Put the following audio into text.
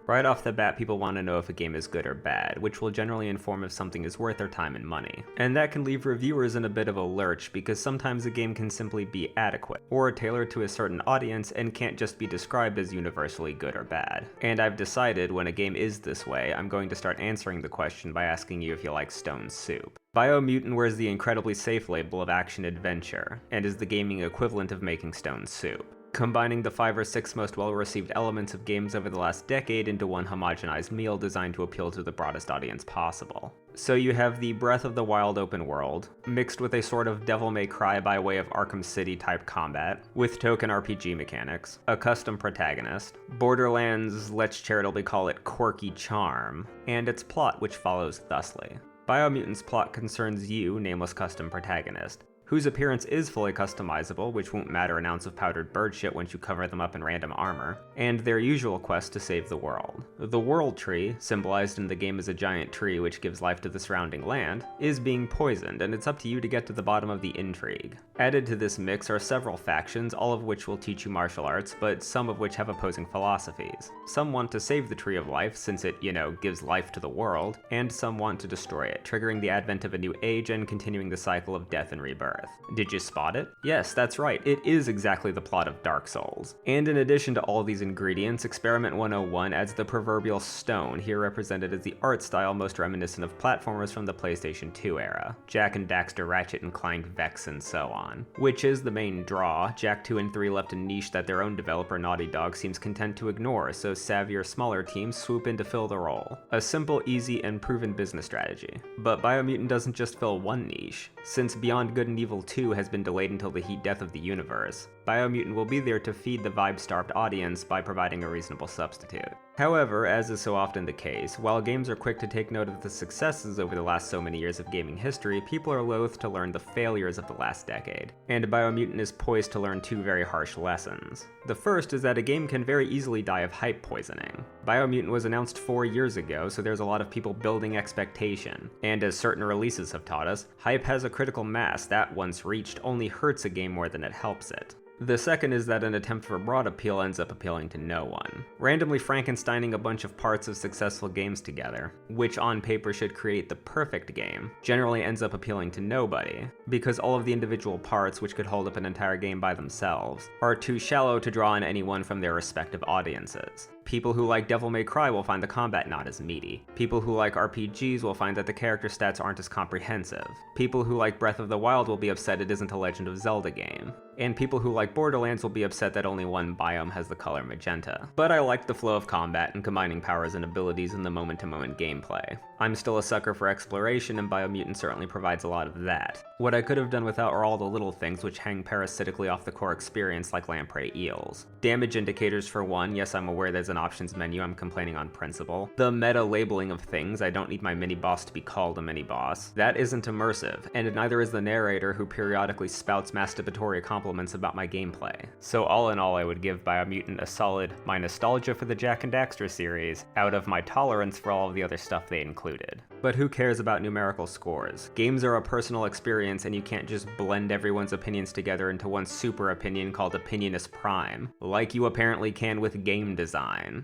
Right off the bat, people want to know if a game is good or bad, which will generally inform if something is worth their time and money. And that can leave reviewers in a bit of a lurch, because sometimes a game can simply be adequate, or tailored to a certain audience and can't just be described as universally good or bad. And I've decided when a game is this way, I'm going to start answering the question by asking you if you like Stone Soup. Biomutant wears the incredibly safe label of action-adventure, and is the gaming equivalent of making Stone Soup, combining the 5 or 6 most well-received elements of games over the last decade into one homogenized meal designed to appeal to the broadest audience possible. So you have the Breath of the Wild open world, mixed with a sort of Devil May Cry by way of Arkham City type combat, with token RPG mechanics, a custom protagonist, Borderlands, let's charitably call it quirky charm, and its plot which follows thusly. Biomutant's plot concerns you, nameless custom protagonist, whose appearance is fully customizable, which won't matter an ounce of powdered bird shit once you cover them up in random armor, and their usual quest to save the world. The World Tree, symbolized in the game as a giant tree which gives life to the surrounding land, is being poisoned, and it's up to you to get to the bottom of the intrigue. Added to this mix are several factions, all of which will teach you martial arts, but some of which have opposing philosophies. Some want to save the Tree of Life, since it, gives life to the world, and some want to destroy it, triggering the advent of a new age and continuing the cycle of death and rebirth. Did you spot it? Yes, that's right, it is exactly the plot of Dark Souls. And in addition to all these ingredients, Experiment 101 adds the proverbial stone, here represented as the art style most reminiscent of platformers from the PlayStation 2 era. Jak and Daxter, Ratchet and Clank, Vex, and so on. Which is the main draw. Jak 2 and 3 left a niche that their own developer Naughty Dog seems content to ignore, so savvier, smaller teams swoop in to fill the role. A simple, easy, and proven business strategy. But Biomutant doesn't just fill one niche. Since Beyond Good and Evil 2 has been delayed until the heat death of the universe, Biomutant will be there to feed the vibe-starved audience by providing a reasonable substitute. However, as is so often the case, while games are quick to take note of the successes over the last so many years of gaming history, people are loath to learn the failures of the last decade, and Biomutant is poised to learn 2 very harsh lessons. The first is that a game can very easily die of hype poisoning. Biomutant was announced 4 years ago, so there's a lot of people building expectation, and as certain releases have taught us, hype has a critical mass that, once reached, only hurts a game more than it helps it. The second is that an attempt for broad appeal ends up appealing to no one. Randomly Frankensteining a bunch of parts of successful games together, which on paper should create the perfect game, generally ends up appealing to nobody, because all of the individual parts, which could hold up an entire game by themselves, are too shallow to draw in anyone from their respective audiences. People who like Devil May Cry will find the combat not as meaty. People who like RPGs will find that the character stats aren't as comprehensive. People who like Breath of the Wild will be upset it isn't a Legend of Zelda game. And people who like Borderlands will be upset that only one biome has the color magenta. But I like the flow of combat and combining powers and abilities in the moment-to-moment gameplay. I'm still a sucker for exploration, and Biomutant certainly provides a lot of that. What I could have done without are all the little things which hang parasitically off the core experience, like lamprey eels. Damage indicators for one, yes, I'm aware there's an options menu, I'm complaining on principle. The meta labeling of things, I don't need my mini-boss to be called a mini-boss. That isn't immersive, and neither is the narrator who periodically spouts masturbatory compliments about my gameplay. So all in all, I would give Biomutant a solid my nostalgia for the Jak and Daxter series out of my tolerance for all of the other stuff they included. But who cares about numerical scores? Games are a personal experience, and you can't just blend everyone's opinions together into one super opinion called Opinionist Prime, like you apparently can with game design.